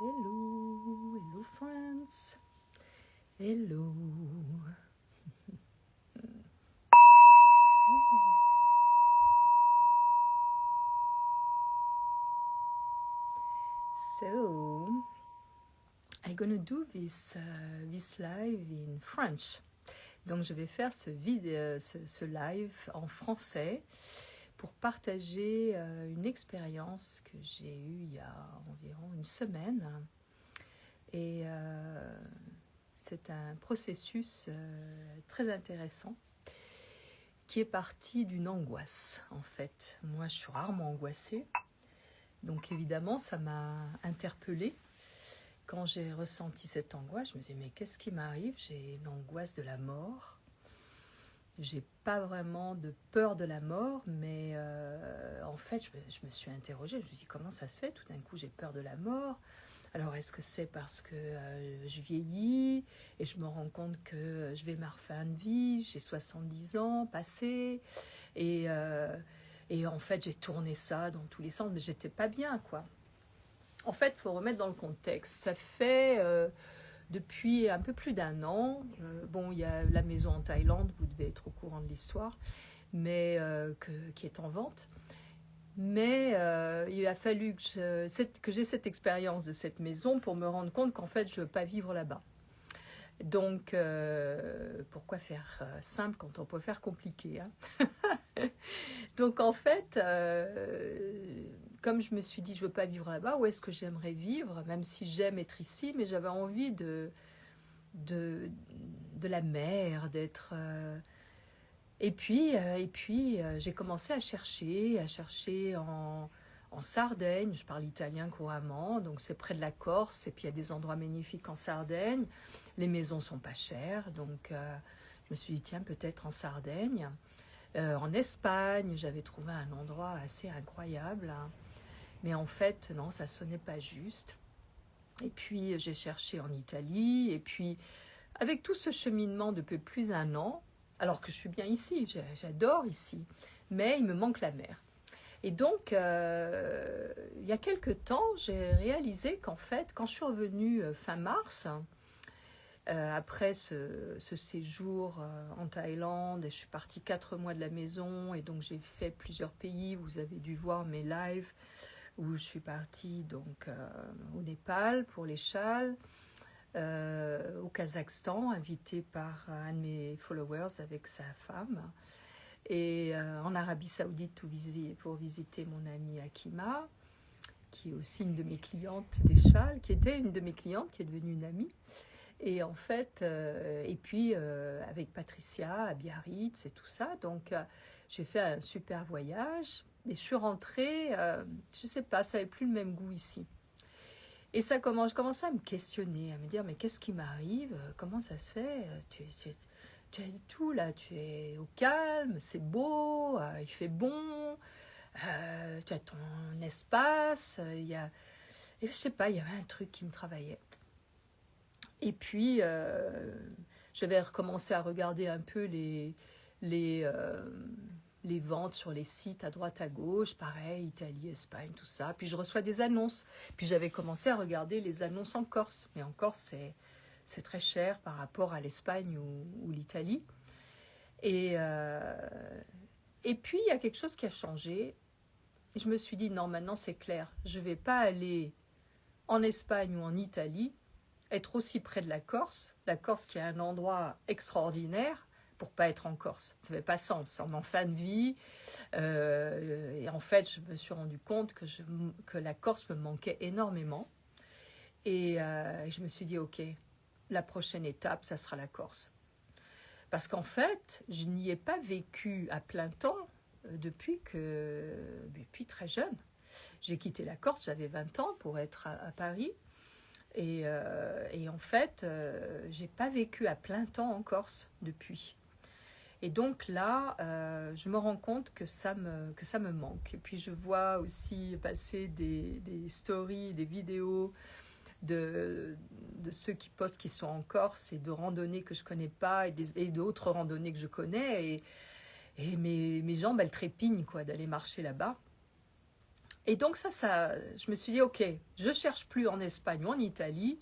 Hello, hello friends. Hello. So, I'm gonna do this live in French. Donc je vais faire ce live en français pour partager une expérience que j'ai eue il y a environ une semaine. Et c'est un processus très intéressant qui est parti d'une angoisse en fait. Moi je suis rarement angoissée, donc évidemment ça m'a interpellée. Quand j'ai ressenti cette angoisse, je me disais mais qu'est-ce qui m'arrive? J'ai l'angoisse de la mort. J'ai pas vraiment de peur de la mort, mais en fait je me suis interrogée, je me suis dit comment ça se fait? Tout d'un coup j'ai peur de la mort. Alors est-ce que c'est parce que je vieillis et je me rends compte que je vais ma fin de vie, j'ai 70 ans passés et en fait j'ai tourné ça dans tous les sens, mais j'étais pas bien quoi. En fait, il faut remettre dans le contexte. Ça fait depuis un peu plus d'un an, bon, il y a la maison en Thaïlande, vous devez être au courant de l'histoire, mais qui est en vente. Mais il a fallu que j'ai cette expérience de cette maison pour me rendre compte qu'en fait, je ne veux pas vivre là-bas. Donc, pourquoi faire simple quand on peut faire compliqué, hein? Donc, en fait, comme je me suis dit, je ne veux pas vivre là-bas, où est-ce que j'aimerais vivre? Même si j'aime être ici, mais j'avais envie de la mer, d'être... Et puis j'ai commencé à chercher en Sardaigne. Je parle italien couramment, donc c'est près de la Corse. Et puis il y a des endroits magnifiques en Sardaigne. Les maisons sont pas chères, donc je me suis dit tiens peut-être en Sardaigne. En Espagne, j'avais trouvé un endroit assez incroyable, hein. Mais en fait non, ça sonnait pas juste. Et puis j'ai cherché en Italie. Et puis avec tout ce cheminement depuis plus d'un an, alors que je suis bien ici, j'adore ici, mais il me manque la mer. Et donc, il y a quelques temps, j'ai réalisé qu'en fait, quand je suis revenue fin mars, après ce séjour en Thaïlande, et je suis partie 4 mois de la maison, et donc j'ai fait plusieurs pays, vous avez dû voir mes lives, où je suis partie donc, au Népal pour les châles, au Kazakhstan, invité par un de mes followers avec sa femme, et en Arabie Saoudite pour visiter mon amie Akima, qui est aussi une de mes clientes des châles, qui était une de mes clientes, qui est devenue une amie. Et en fait, et puis avec Patricia à Biarritz et tout ça, donc j'ai fait un super voyage, et je suis rentrée, je sais pas, ça n'avait plus le même goût ici. Et je commençais à me questionner, à me dire, mais qu'est-ce qui m'arrive? Comment ça se fait? Tu es tout là, tu es au calme, c'est beau, il fait bon, tu as ton espace, et je sais pas, il y avait un truc qui me travaillait. Et puis, je vais recommencer à regarder un peu les ventes sur les sites à droite à gauche, pareil, Italie, Espagne, tout ça. Puis je reçois des annonces. Puis j'avais commencé à regarder les annonces en Corse. Mais en Corse, c'est très cher par rapport à l'Espagne ou l'Italie. Et puis, il y a quelque chose qui a changé. Je me suis dit, non, maintenant c'est clair. Je ne vais pas aller en Espagne ou en Italie, être aussi près de la Corse qui est un endroit extraordinaire, pour pas être en Corse. Ça n'avait pas sens. En fin de vie, et en fait, je me suis rendu compte que la Corse me manquait énormément. Et je me suis dit, ok, la prochaine étape, ça sera la Corse. Parce qu'en fait, je n'y ai pas vécu à plein temps depuis très jeune. J'ai quitté la Corse, j'avais 20 ans pour être à Paris. Et en fait, j'ai pas vécu à plein temps en Corse depuis. Et donc là, je me rends compte que ça me manque. Et puis je vois aussi passer des stories, des vidéos de ceux qui postent qui sont en Corse et de randonnées que je connais pas et d'autres randonnées que je connais. Et mes jambes, elles trépignent quoi, d'aller marcher là-bas. Et donc je me suis dit, ok, je cherche plus en Espagne ou en Italie,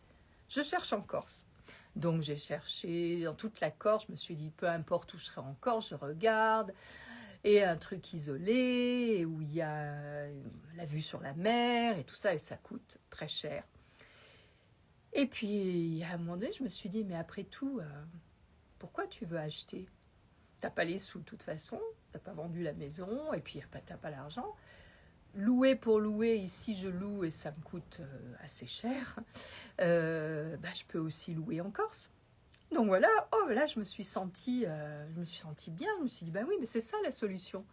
je cherche en Corse. Donc j'ai cherché dans toute la Corse, je me suis dit, peu importe où je serai en Corse, je regarde. Et un truc isolé, où il y a la vue sur la mer et tout ça, et ça coûte très cher. Et puis, à un moment donné, je me suis dit, mais après tout, pourquoi tu veux acheter? T'as pas les sous de toute façon, t'as pas vendu la maison, et puis t'as pas l'argent. Louer pour louer, ici je loue et ça me coûte assez cher. Je peux aussi louer en Corse. Donc voilà, oh là je me suis sentie bien, je me suis dit, bah oui, mais c'est ça la solution.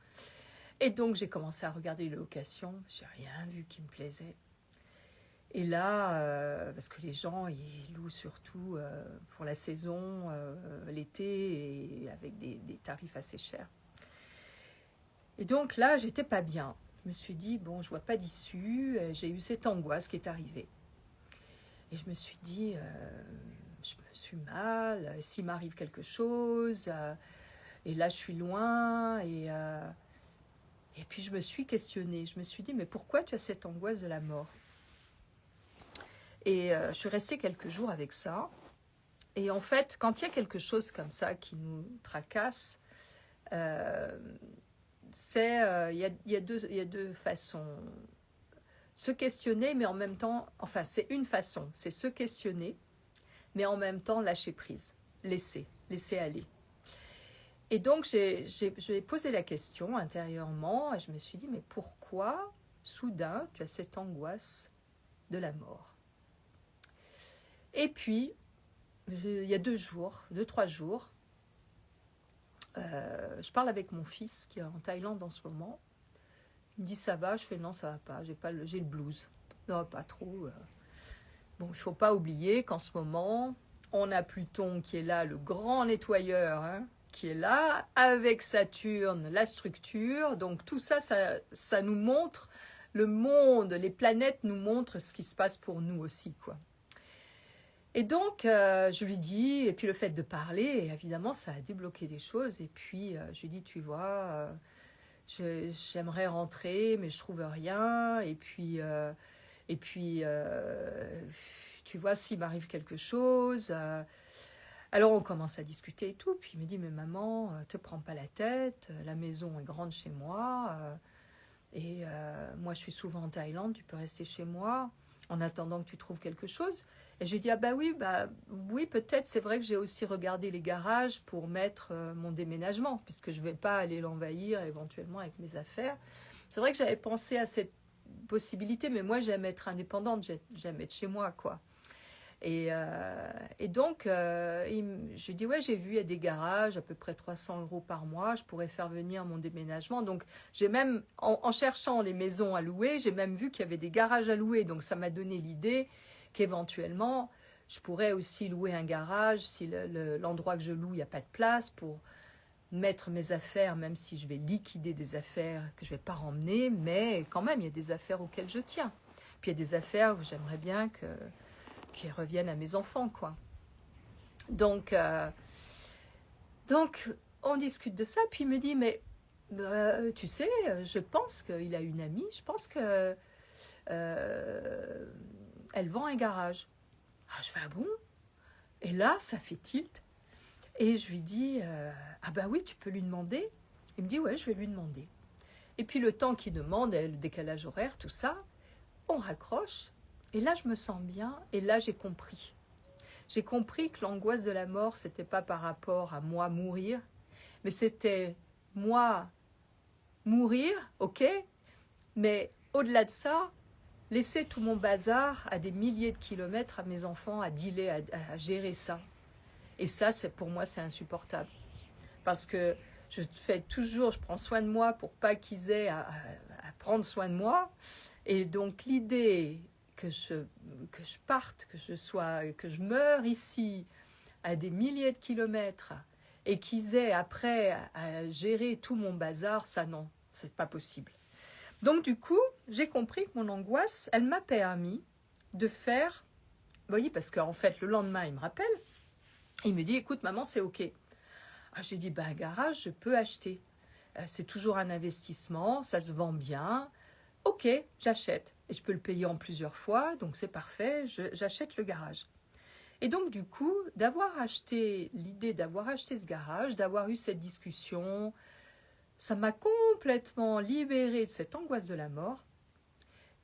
Et donc j'ai commencé à regarder les locations, j'ai rien vu qui me plaisait. Et là, parce que les gens, ils louent surtout pour la saison, l'été, et avec des tarifs assez chers. Et donc là, j'étais pas bien. Je me suis dit, bon, je vois pas d'issue. J'ai eu cette angoisse qui est arrivée. Et je me suis dit, je me suis mal, s'il m'arrive quelque chose, et là je suis loin, et puis je me suis questionnée. Je me suis dit, mais pourquoi tu as cette angoisse de la mort? Et je suis restée quelques jours avec ça. Et en fait, quand il y a quelque chose comme ça qui nous tracasse, il y a deux façons. Se questionner, mais en même temps, enfin, c'est une façon, c'est se questionner, mais en même temps lâcher prise, laisser aller. Et donc, j'ai posé la question intérieurement, et je me suis dit, mais pourquoi, soudain, tu as cette angoisse de la mort? Et puis, il y a 3 jours, je parle avec mon fils qui est en Thaïlande en ce moment. Il me dit ça va, je fais non ça va pas, j'ai le blues. Non, pas trop. Bon, il ne faut pas oublier qu'en ce moment, on a Pluton qui est là, le grand nettoyeur, hein, qui est là, avec Saturne, la structure. Donc tout ça, ça nous montre le monde, les planètes nous montrent ce qui se passe pour nous aussi, quoi. Et donc, je lui dis, et puis le fait de parler, évidemment, ça a débloqué des choses. Et puis, je lui dis, tu vois, j'aimerais rentrer, mais je trouve rien. Et puis, tu vois, s'il m'arrive quelque chose. Alors, on commence à discuter et tout. Puis, il me dit, mais maman, te prends pas la tête. La maison est grande chez moi. Et moi, je suis souvent en Thaïlande. Tu peux rester chez moi en attendant que tu trouves quelque chose. Et j'ai dit, ah bah oui, peut-être, c'est vrai que j'ai aussi regardé les garages pour mettre mon déménagement, puisque je ne vais pas aller l'envahir éventuellement avec mes affaires. C'est vrai que j'avais pensé à cette possibilité, mais moi, j'aime être indépendante, j'aime être chez moi, quoi. Et donc, je dis, ouais, j'ai vu, il y a des garages, à peu près 300 € par mois, je pourrais faire venir mon déménagement. Donc, j'ai même, en cherchant les maisons à louer, j'ai même vu qu'il y avait des garages à louer. Donc, ça m'a donné l'idée qu'éventuellement, je pourrais aussi louer un garage si l'endroit que je loue, il n'y a pas de place pour mettre mes affaires, même si je vais liquider des affaires que je ne vais pas remmener, mais quand même, il y a des affaires auxquelles je tiens. Puis, il y a des affaires où j'aimerais bien qui reviennent à mes enfants, quoi. Donc, on discute de ça, puis il me dit, mais tu sais, je pense qu'il a une amie, je pense que elle vend un garage. Ah, je fais, ah bon? Et là, ça fait tilt. Et je lui dis, ah bah oui, tu peux lui demander. Il me dit, ouais, je vais lui demander. Et puis le temps qu'il demande, le décalage horaire, tout ça, on raccroche. Et là, je me sens bien. Et là, j'ai compris. J'ai compris que l'angoisse de la mort, c'était pas par rapport à moi mourir, mais c'était moi mourir, ok, mais au-delà de ça, laisser tout mon bazar à des milliers de kilomètres à mes enfants, à dealer, à gérer ça. Et ça, pour moi, c'est insupportable. Parce que je prends soin de moi pour pas qu'ils aient à prendre soin de moi. Et donc, l'idée que je parte, que je meure ici à des milliers de kilomètres et qu'ils aient après à gérer tout mon bazar, ça non, c'est pas possible. Donc du coup, j'ai compris que mon angoisse, elle m'a permis de faire, vous voyez, parce qu'en fait, le lendemain, il me rappelle, il me dit, écoute maman, c'est ok. Ah, j'ai dit, un garage, je peux acheter. C'est toujours un investissement, ça se vend bien. ok, j'achète. Et je peux le payer en plusieurs fois, donc c'est parfait, j'achète le garage. Et donc du coup, l'idée d'avoir acheté ce garage, d'avoir eu cette discussion, ça m'a complètement libérée de cette angoisse de la mort.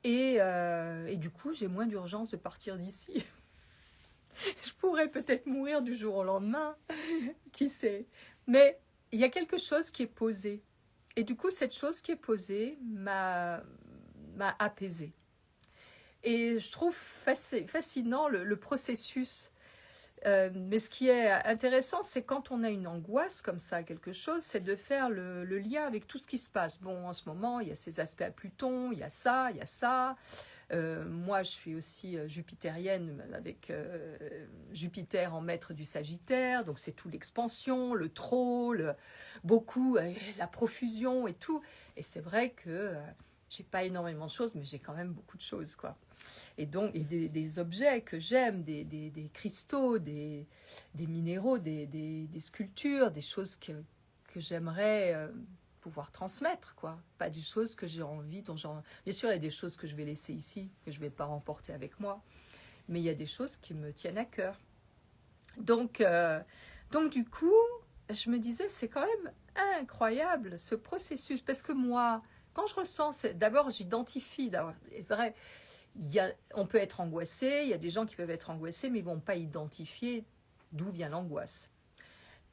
Et du coup, j'ai moins d'urgence de partir d'ici. Je pourrais peut-être mourir du jour au lendemain, qui sait. Mais il y a quelque chose qui est posé. Et du coup, cette chose qui est posée m'a apaisée. Et je trouve fascinant le processus. Mais ce qui est intéressant, c'est quand on a une angoisse comme ça, quelque chose, c'est de faire le lien avec tout ce qui se passe. Bon, en ce moment, il y a ces aspects à Pluton, il y a ça, il y a ça. Moi, je suis aussi jupitérienne avec Jupiter en maître du Sagittaire, donc c'est tout l'expansion, le trop, beaucoup, la profusion et tout. Et c'est vrai que j'ai pas énormément de choses, mais j'ai quand même beaucoup de choses, quoi. Et donc, des objets que j'aime, des cristaux, des minéraux, des sculptures, des choses que j'aimerais pouvoir transmettre, quoi. Pas des choses que j'ai envie, bien sûr, il y a des choses que je vais laisser ici, que je ne vais pas remporter avec moi, mais il y a des choses qui me tiennent à cœur. Donc du coup, je me disais, c'est quand même incroyable ce processus, parce que moi, quand je ressens, d'abord j'identifie, c'est vrai, on peut être angoissé, il y a des gens qui peuvent être angoissés, mais ils ne vont pas identifier d'où vient l'angoisse.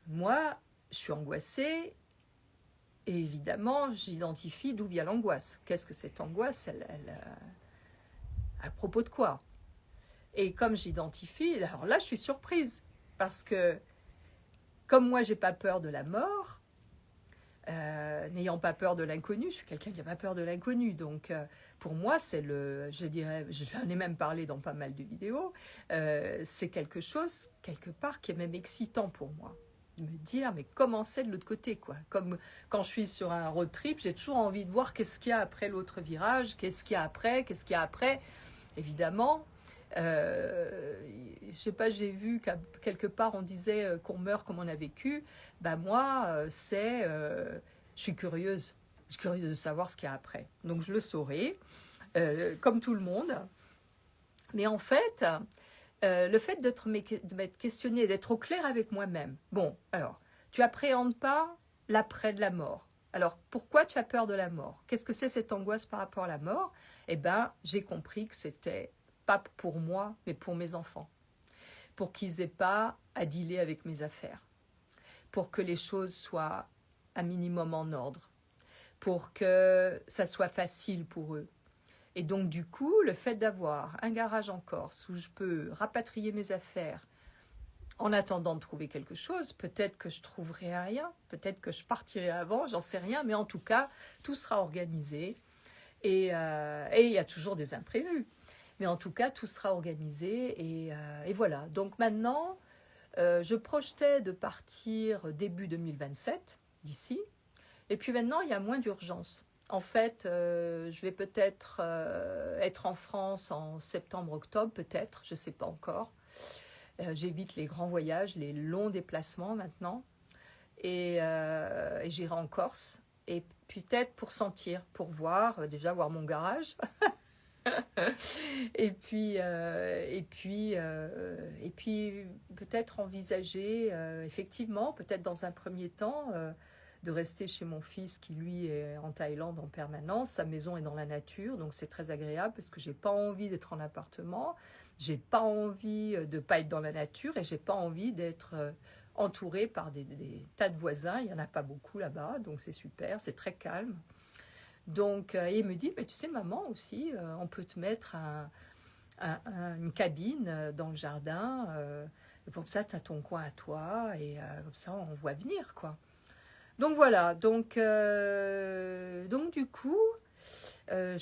Moi, je suis angoissée, et évidemment, j'identifie d'où vient l'angoisse. Qu'est-ce que cette angoisse, à propos de quoi? Et comme j'identifie, alors là, je suis surprise, parce que comme moi, j'ai pas peur de la mort, n'ayant pas peur de l'inconnu, je suis quelqu'un qui n'a pas peur de l'inconnu, donc pour moi c'est je dirais, j'en ai même parlé dans pas mal de vidéos, c'est quelque chose quelque part qui est même excitant pour moi, de me dire mais comment c'est de l'autre côté, quoi. Comme quand je suis sur un road trip, j'ai toujours envie de voir qu'est-ce qu'il y a après l'autre virage, qu'est-ce qu'il y a après, évidemment. Je sais pas, j'ai vu qu'à quelque part on disait qu'on meurt comme on a vécu. Ben moi, je suis curieuse. Je suis curieuse de savoir ce qu'il y a après. Donc je le saurai, comme tout le monde. Mais en fait, le fait de m'être questionnée, d'être au clair avec moi-même. Bon, alors, tu appréhendes pas l'après de la mort. Alors, pourquoi tu as peur de la mort? Qu'est-ce que c'est cette angoisse par rapport à la mort? Eh bien, j'ai compris que c'était pas pour moi, mais pour mes enfants. Pour qu'ils n'aient pas à dealer avec mes affaires. Pour que les choses soient un minimum en ordre. Pour que ça soit facile pour eux. Et donc, du coup, le fait d'avoir un garage en Corse où je peux rapatrier mes affaires en attendant de trouver quelque chose, peut-être que je trouverai rien, peut-être que je partirai avant, j'en sais rien, mais en tout cas, tout sera organisé. Et il y a toujours des imprévus. Mais en tout cas, tout sera organisé et voilà. Donc maintenant, je projetais de partir début 2027, d'ici. Et puis maintenant, il y a moins d'urgence. En fait, je vais peut-être être en France en septembre-octobre, peut-être, je ne sais pas encore. J'évite les grands voyages, les longs déplacements maintenant. Et j'irai en Corse. Et peut-être pour sentir, pour voir, déjà voir mon garage. et puis peut-être envisager, effectivement, peut-être dans un premier temps, de rester chez mon fils qui lui est en Thaïlande en permanence. Sa maison est dans la nature, donc c'est très agréable parce que j'ai pas envie d'être en appartement, j'ai pas envie de pas être dans la nature et j'ai pas envie d'être entourée par des tas de voisins. Il y en a pas beaucoup là-bas, donc c'est super, c'est très calme. Donc, il me dit, mais tu sais, maman aussi, on peut te mettre une cabine dans le jardin, et comme ça, tu as ton coin à toi, et comme ça, on voit venir, quoi. Donc voilà, donc du coup, je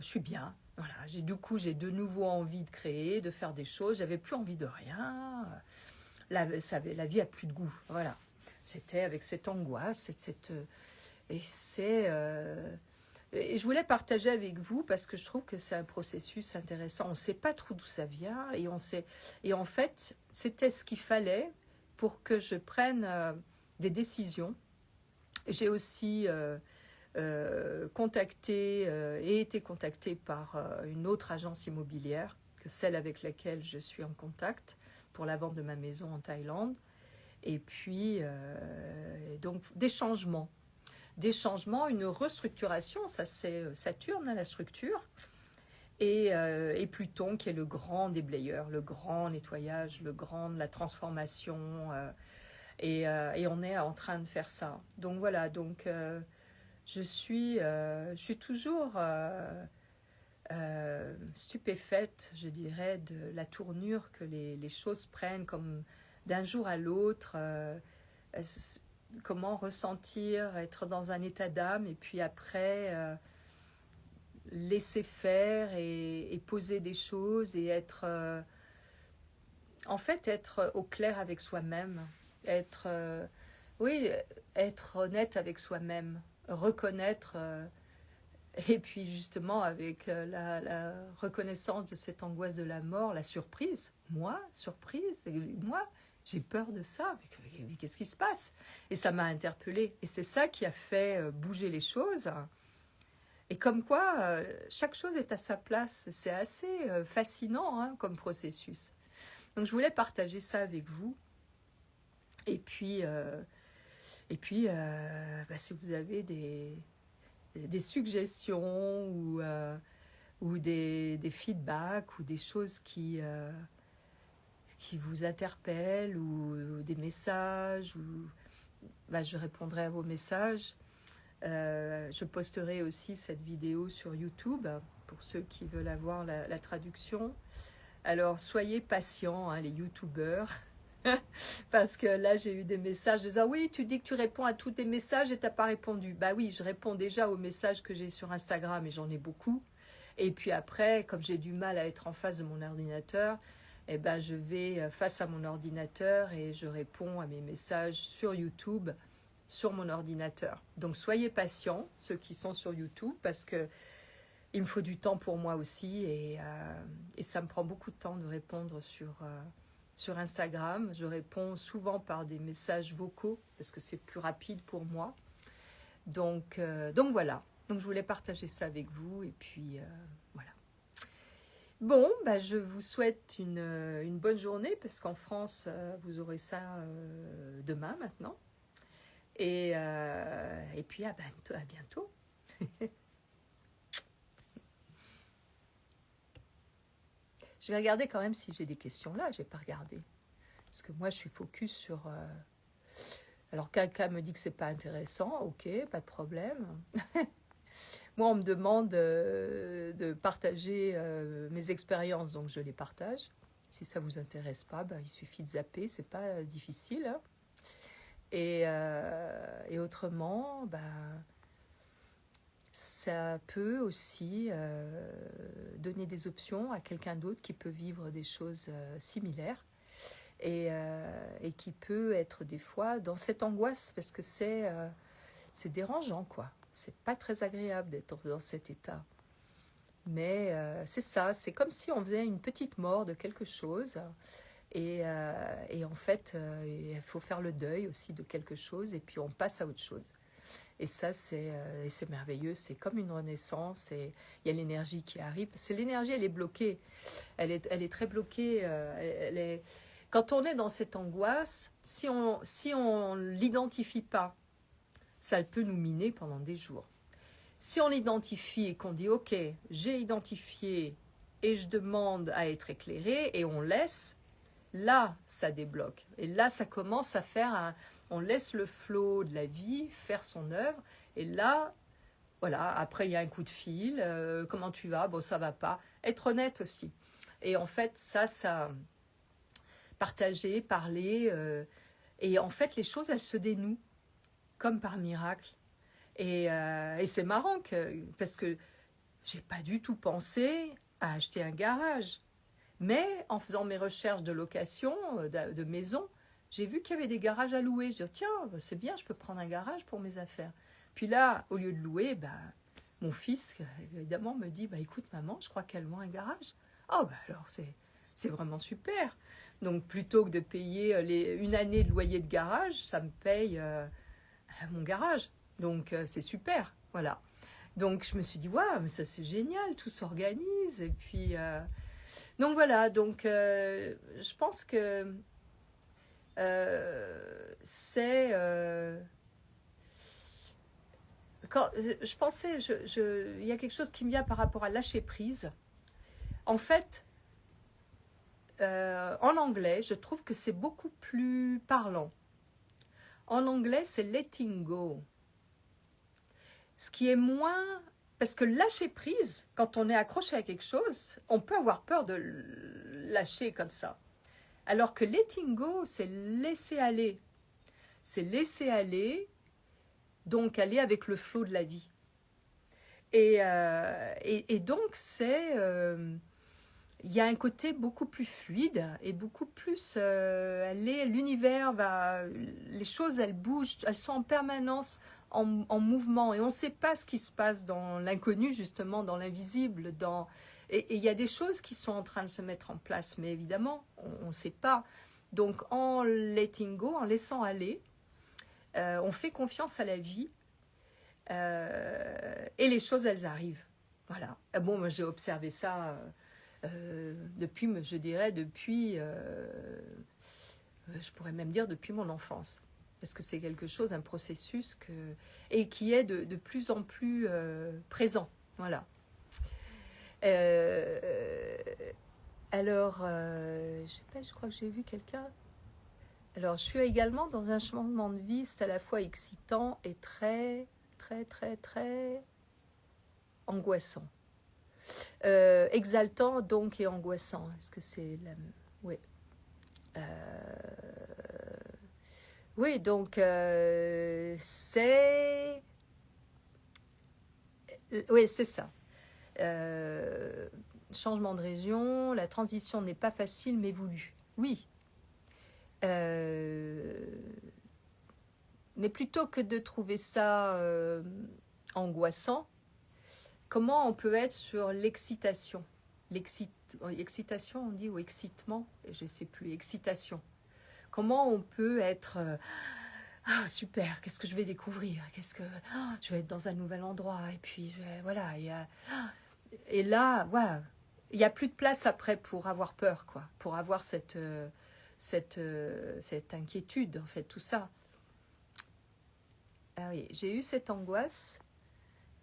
suis bien. Voilà, du coup, j'ai de nouveau envie de créer, de faire des choses. J'avais plus envie de rien. La vie a plus de goût. Voilà, c'était avec cette angoisse, et je voulais partager avec vous parce que je trouve que c'est un processus intéressant. On ne sait pas trop d'où ça vient et en fait, c'était ce qu'il fallait pour que je prenne des décisions. J'ai aussi Ai été contactée par une autre agence immobilière que celle avec laquelle je suis en contact pour la vente de ma maison en Thaïlande. Et puis, donc, des changements, une restructuration, ça c'est Saturne, hein, la structure, et Pluton qui est le grand déblayeur, le grand nettoyage, la transformation, et on est en train de faire ça. Donc voilà, donc je suis toujours stupéfaite, je dirais, de la tournure que les choses prennent, comme d'un jour à l'autre, comment ressentir, être dans un état d'âme, et puis après laisser faire et poser des choses, et être en fait être au clair avec soi-même, être être honnête avec soi-même, reconnaître, et puis justement avec la reconnaissance de cette angoisse de la mort, la surprise, moi j'ai peur de ça, mais qu'est-ce qui se passe? Et ça m'a interpellée, et c'est ça qui a fait bouger les choses. Et comme quoi, chaque chose est à sa place. C'est assez fascinant, hein, comme processus. Donc je voulais partager ça avec vous. Et puis si vous avez des suggestions ou des feedbacks ou des choses qui vous interpellent, ou des messages, je répondrai à vos messages. Je posterai aussi cette vidéo sur YouTube pour ceux qui veulent avoir la traduction. Alors soyez patients, hein, les youtubeurs, parce que là j'ai eu des messages disant oui, tu dis que tu réponds à tous tes messages et tu n'as pas répondu. Bah oui, je réponds déjà aux messages que j'ai sur Instagram, et j'en ai beaucoup. Et puis après, comme j'ai du mal à être en face de mon ordinateur, eh ben je vais face à mon ordinateur et je réponds à mes messages sur YouTube, sur mon ordinateur. Donc soyez patients, ceux qui sont sur YouTube, parce que il me faut du temps pour moi aussi, et ça me prend beaucoup de temps de répondre sur Instagram. Je réponds souvent par des messages vocaux, parce que c'est plus rapide pour moi. Donc voilà. Donc je voulais partager ça avec vous, et puis voilà. Bon, je vous souhaite une bonne journée, parce qu'en France, vous aurez ça demain maintenant. Et puis à bientôt. Je vais regarder quand même si j'ai des questions là. Je n'ai pas regardé. Parce que moi, je suis focus sur... Alors, quelqu'un me dit que c'est pas intéressant. Ok, pas de problème. Moi, on me demande de partager mes expériences, donc je les partage. Si ça vous intéresse pas, il suffit de zapper. C'est pas difficile. Hein. Et autrement, ça peut aussi donner des options à quelqu'un d'autre qui peut vivre des choses similaires, et qui peut être des fois dans cette angoisse, parce que c'est dérangeant, quoi. C'est pas très agréable d'être dans cet état. Mais c'est ça, c'est comme si on faisait une petite mort de quelque chose, et en fait, il faut faire le deuil aussi de quelque chose, et puis on passe à autre chose. Et ça, c'est merveilleux, c'est comme une renaissance, et il y a l'énergie qui arrive. C'est l'énergie, elle est bloquée, elle est très bloquée. Quand on est dans cette angoisse, si on l'identifie pas, ça peut nous miner pendant des jours. Si on l'identifie et qu'on dit, ok, j'ai identifié et je demande à être éclairé, et on laisse, là, ça débloque. Et là, ça commence à faire on laisse le flot de la vie faire son œuvre. Et là, voilà, après, il y a un coup de fil. Comment tu vas? Bon, ça va pas. Être honnête aussi. Et en fait, ça partager, parler. Et en fait, les choses, elles se dénouent comme par miracle. Et c'est marrant parce que j'ai pas du tout pensé à acheter un garage. Mais en faisant mes recherches de location, de maison, j'ai vu qu'il y avait des garages à louer. Je dis, tiens, c'est bien, je peux prendre un garage pour mes affaires. Puis là, au lieu de louer, mon fils, évidemment, me dit, écoute, maman, je crois qu'elle loue un garage. Oh, alors, c'est vraiment super. Donc, plutôt que de payer une année de loyer de garage, ça me paye mon garage. Donc, c'est super. Voilà. Donc je me suis dit, waouh, mais ça c'est génial, tout s'organise. Et puis, donc voilà, donc je pense que c'est... quand je pensais, il y a quelque chose qui me vient par rapport à lâcher prise. En fait, en anglais, je trouve que c'est beaucoup plus parlant. En anglais, c'est letting go. Ce qui est moins... Parce que lâcher prise, quand on est accroché à quelque chose, on peut avoir peur de lâcher comme ça. Alors que letting go, c'est laisser aller. C'est laisser aller, donc aller avec le flot de la vie. Et donc, c'est... il y a un côté beaucoup plus fluide et beaucoup plus... l'univers va... Les choses, elles bougent, elles sont en permanence en mouvement. Et on ne sait pas ce qui se passe dans l'inconnu, justement, dans l'invisible. Et il y a des choses qui sont en train de se mettre en place. Mais évidemment, on ne sait pas. Donc, en letting go, en laissant aller, on fait confiance à la vie. Et les choses, elles arrivent. Voilà. Bon, moi, j'ai observé ça... depuis, je dirais, je pourrais même dire depuis mon enfance. Parce que c'est quelque chose, un processus et qui est de plus en plus présent. Voilà. Alors, je sais pas, je crois que j'ai vu quelqu'un. Alors, je suis également dans un changement de vie, c'est à la fois excitant et très, très, très, très angoissant. Exaltant donc et angoissant. Est-ce que c'est la... Oui. Oui, donc c'est... Oui, c'est ça. Changement de région, la transition n'est pas facile mais voulue. Oui. Mais plutôt que de trouver ça angoissant, comment on peut être sur l'excitation? Excitation, on dit, ou excitement? Je ne sais plus, excitation. Comment on peut être... ah, super, qu'est-ce que je vais découvrir? Je vais être dans un nouvel endroit, et puis, voilà. Et là, ouais, il n'y a plus de place après pour avoir peur, quoi. Pour avoir cette inquiétude, en fait, tout ça. Ah oui, j'ai eu cette angoisse...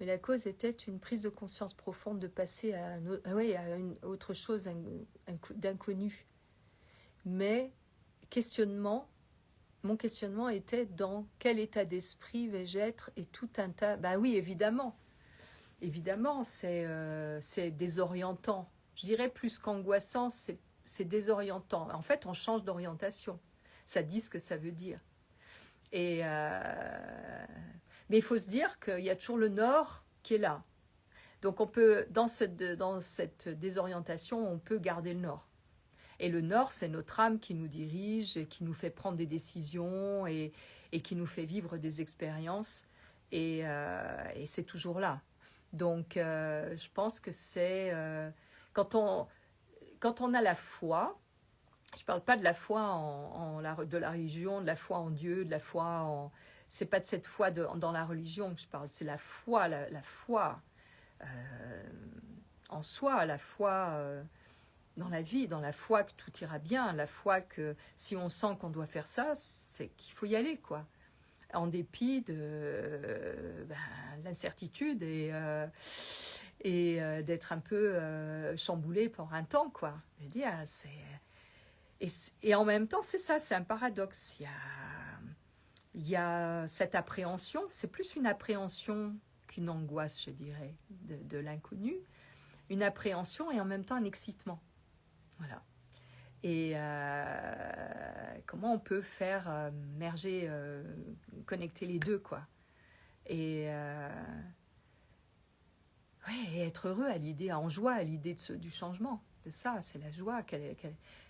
Mais la cause était une prise de conscience profonde de passer à une autre chose d'inconnu. Mais mon questionnement était dans quel état d'esprit vais-je être et tout un tas... Ben oui, évidemment, c'est désorientant. Je dirais plus qu'angoissant, c'est désorientant. En fait, on change d'orientation. Ça dit ce que ça veut dire. Mais il faut se dire qu'il y a toujours le nord qui est là. Donc on peut, dans cette désorientation, on peut garder le nord. Et le nord, c'est notre âme qui nous dirige, et qui nous fait prendre des décisions et qui nous fait vivre des expériences. Et c'est toujours là. Donc je pense que c'est... quand on a la foi... Je ne parle pas de la foi de la religion, de la foi en Dieu, de la foi en... C'est pas de cette foi dans la religion que je parle, c'est la foi, la foi en soi, la foi dans la vie, dans la foi que tout ira bien, la foi que si on sent qu'on doit faire ça, c'est qu'il faut y aller, quoi. En dépit de l'incertitude et d'être un peu chamboulé pour un temps, quoi. Je veux dire, c'est... Et en même temps, c'est ça, c'est un paradoxe. Il y a cette appréhension, c'est plus une appréhension qu'une angoisse, je dirais, de l'inconnu. Une appréhension et en même temps un excitement. Voilà. Et comment on peut faire merger, connecter les deux, quoi. Et être heureux à l'idée, en joie à l'idée du changement. C'est ça, c'est la joie.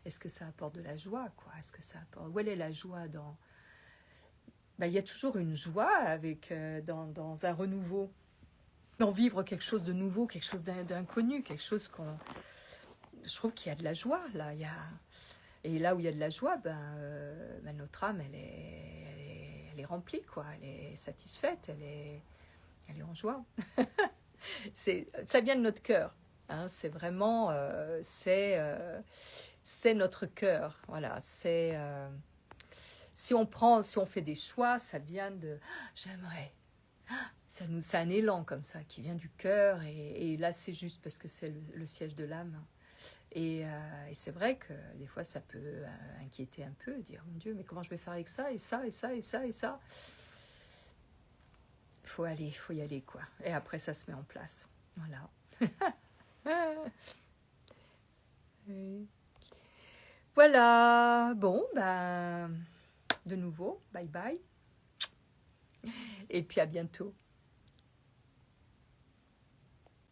Est-ce que ça apporte de la joie, quoi? Est-ce que ça apporte... Où est la joie dans... il y a toujours une joie avec, dans un renouveau, dans vivre quelque chose de nouveau, quelque chose d'inconnu, quelque chose qu'on... Je trouve qu'il y a de la joie, là. Et là où il y a de la joie, notre âme, elle est remplie, quoi. Elle est satisfaite, elle elle est en joie. Ça vient de notre cœur. Hein, c'est vraiment, c'est notre cœur. Voilà, si on fait des choix, ça vient de, j'aimerais. C'est un élan comme ça qui vient du cœur et là c'est juste parce que c'est le siège de l'âme. Et c'est vrai que des fois ça peut inquiéter un peu, dire mon Dieu, mais comment je vais faire avec ça et ça et ça et ça et ça. Il faut y aller quoi. Et après ça se met en place. Voilà. Voilà. Bon, ben, de nouveau, bye bye. Et puis à bientôt.